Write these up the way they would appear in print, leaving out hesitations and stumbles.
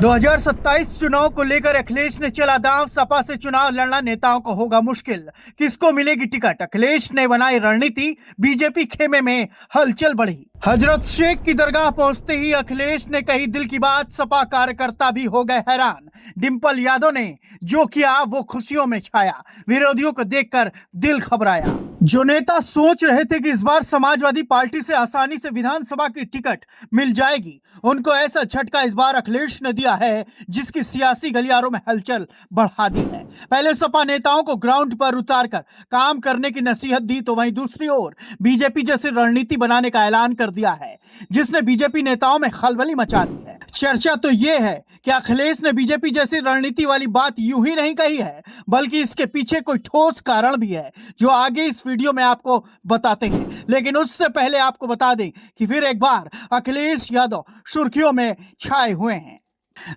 2027 चुनाव को लेकर अखिलेश ने चला दांव। सपा से चुनाव लड़ना नेताओं को होगा मुश्किल, किसको मिलेगी टिकट? अखिलेश ने बनाई रणनीति, बीजेपी खेमे में हलचल बढ़ी। हजरत शेख की दरगाह पहुंचते ही अखिलेश ने कही दिल की बात, सपा कार्यकर्ता भी हो गए हैरान। डिंपल यादव ने जो किया वो खुशियों में छाया, विरोधियों को देखकर दिल घबराया। जो नेता सोच रहे थे कि इस बार समाजवादी पार्टी से आसानी से विधानसभा की टिकट मिल जाएगी, उनको ऐसा झटका इस बार अखिलेश ने दिया है जिसकी सियासी गलियारों में हलचल बढ़ा दी है। पहले सपा नेताओं को ग्राउंड पर उतारकर काम करने की नसीहत दी, तो वहीं दूसरी ओर बीजेपी जैसी रणनीति बनाने का ऐलान कर दिया है, जिसने बीजेपी नेताओं में खलबली मचा दी है। चर्चा तो यह है कि अखिलेश ने बीजेपी जैसी रणनीति वाली बात यूं ही नहीं कही है, बल्कि इसके पीछे कोई ठोस कारण भी है, जो आगे इस वीडियो में आपको बताते हैं। लेकिन उससे पहले आपको बता दें कि फिर एक बार अखिलेश यादव सुर्खियों में छाए हुए हैं।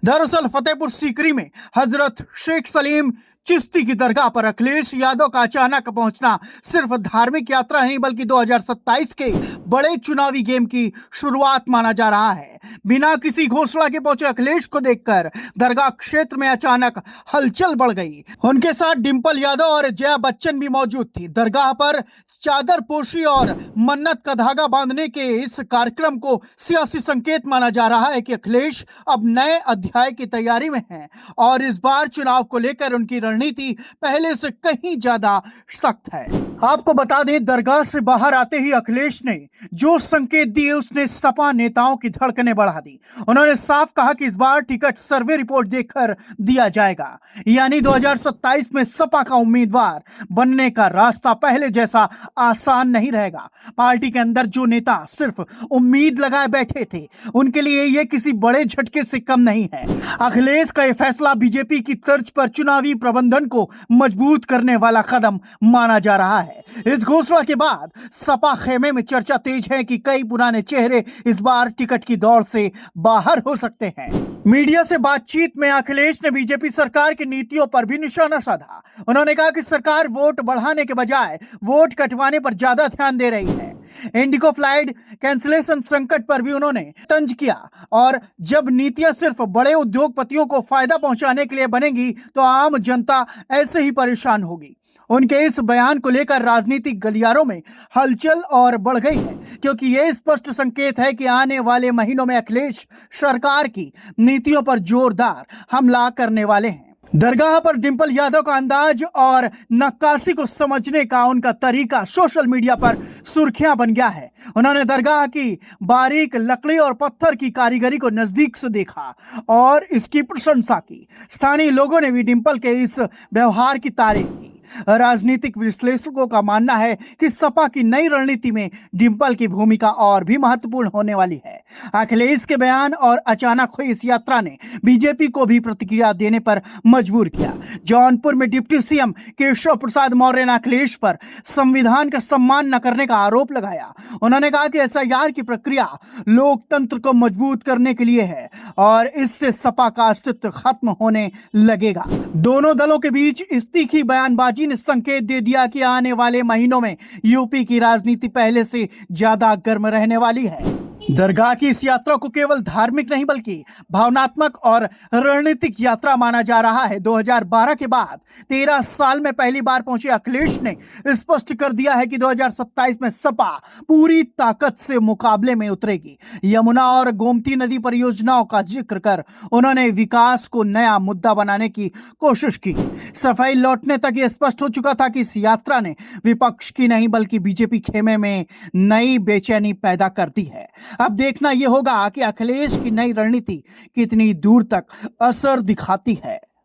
दरअसल फतेहपुर सीकरी में हजरत शेख सलीम चिश्ती की दरगाह पर अखिलेश यादव का अचानक पहुंचना सिर्फ धार्मिक यात्रा नहीं, बल्कि 2027 के बड़े चुनावी गेम की शुरुआत माना जा रहा है। बिना किसी घोषणा के पहुंचे अखिलेश को देखकर दरगाह क्षेत्र में अचानक हलचल बढ़ गई। उनके साथ डिंपल यादव और जया बच्चन भी मौजूद थी। दरगाह पर चादर पोशी और मन्नत का धागा बांधने के इस कार्यक्रम को सियासी संकेत माना जा रहा है कि अखिलेश अब नए अध्याय की तैयारी में हैं और इस बार चुनाव को लेकर उनकी रणनीति पहले से कहीं ज्यादा सख्त है। आपको बता दें, दरगाह से बाहर आते ही अखिलेश ने जो संकेत दिए उसने सपा नेताओं की धड़कनें बढ़ा दी। उन्होंने साफ कहा कि इस बार टिकट सर्वे रिपोर्ट देखकर दिया जाएगा, यानी 2027 में सपा का उम्मीदवार बनने का रास्ता पहले जैसा आसान नहीं रहेगा। पार्टी के अंदर जो नेता सिर्फ उम्मीद लगाए बैठे थे, उनके लिए यह किसी बड़े झटके से कम नहीं है। अखिलेश का यह फैसला बीजेपी की तर्ज पर चुनावी प्रबंधन को मजबूत करने वाला कदम माना जा रहा है। इस घोषणा के बाद सपा खेमे में चर्चा तेज है कि कई पुराने चेहरे इस बार टिकट की दौड़ से बाहर हो सकते हैं। मीडिया से बातचीत में अखिलेश ने बीजेपी सरकार की नीतियों पर भी निशाना साधा। उन्होंने कहा कि सरकार वोट बढ़ाने के बजाय वोट कटवाने पर ज्यादा ध्यान दे रही है। इंडिगो फ्लाइट कैंसिलेशन संकट पर भी उन्होंने तंज किया और जब नीतियां सिर्फ बड़े उद्योगपतियों को फायदा पहुंचाने के लिए बनेंगी तो आम जनता ऐसे ही परेशान होगी। उनके इस बयान को लेकर राजनीतिक गलियारों में हलचल और बढ़ गई है, क्योंकि यह स्पष्ट संकेत है कि आने वाले महीनों में अखिलेश सरकार की नीतियों पर जोरदार हमला करने वाले हैं। दरगाह पर डिंपल यादव का अंदाज और नक्काशी को समझने का उनका तरीका सोशल मीडिया पर सुर्खियां बन गया है। उन्होंने दरगाह की बारीक लकड़ी और पत्थर की कारीगरी को नजदीक से देखा और इसकी प्रशंसा की। स्थानीय लोगों ने भी डिंपल के इस व्यवहार की तारीफ की। राजनीतिक विश्लेषकों का मानना है कि सपा की नई रणनीति में डिंपल की भूमिका और भी महत्वपूर्ण होने वाली है। अखिलेश के बयान और अचानक हुई इस यात्रा ने बीजेपी को भी प्रतिक्रिया देने पर मजबूर किया। जौनपुर में डिप्टी सीएम केशव प्रसाद मौर्य ने अखिलेश पर संविधान का सम्मान न करने का आरोप लगाया। उन्होंने कहा कि एसआईआर की प्रक्रिया लोकतंत्र को मजबूत करने के लिए है और इससे सपा का अस्तित्व खत्म होने लगेगा। दोनों दलों के बीच इस तीखी बयानबाजी ने संकेत दे दिया कि आने वाले महीनों में यूपी की राजनीति पहले से ज्यादा गर्म रहने वाली है। दरगाह की इस यात्रा को केवल धार्मिक नहीं बल्कि भावनात्मक और रणनीतिक यात्रा माना जा रहा है। 2012 के बाद 13 साल में पहली बार पहुंचे अखिलेश ने स्पष्ट कर दिया है कि 2027 में सपा पूरी ताकत से मुकाबले में उतरेगी। यमुना और गोमती नदी परियोजनाओं का जिक्र कर उन्होंने विकास को नया मुद्दा बनाने की कोशिश की। सफाई लौटने तक यह स्पष्ट हो चुका था कि इस यात्रा ने विपक्ष की नहीं बल्कि बीजेपी खेमे में नई बेचैनी पैदा कर दी है। अब देखना यह होगा कि अखिलेश की नई रणनीति कितनी दूर तक असर दिखाती है।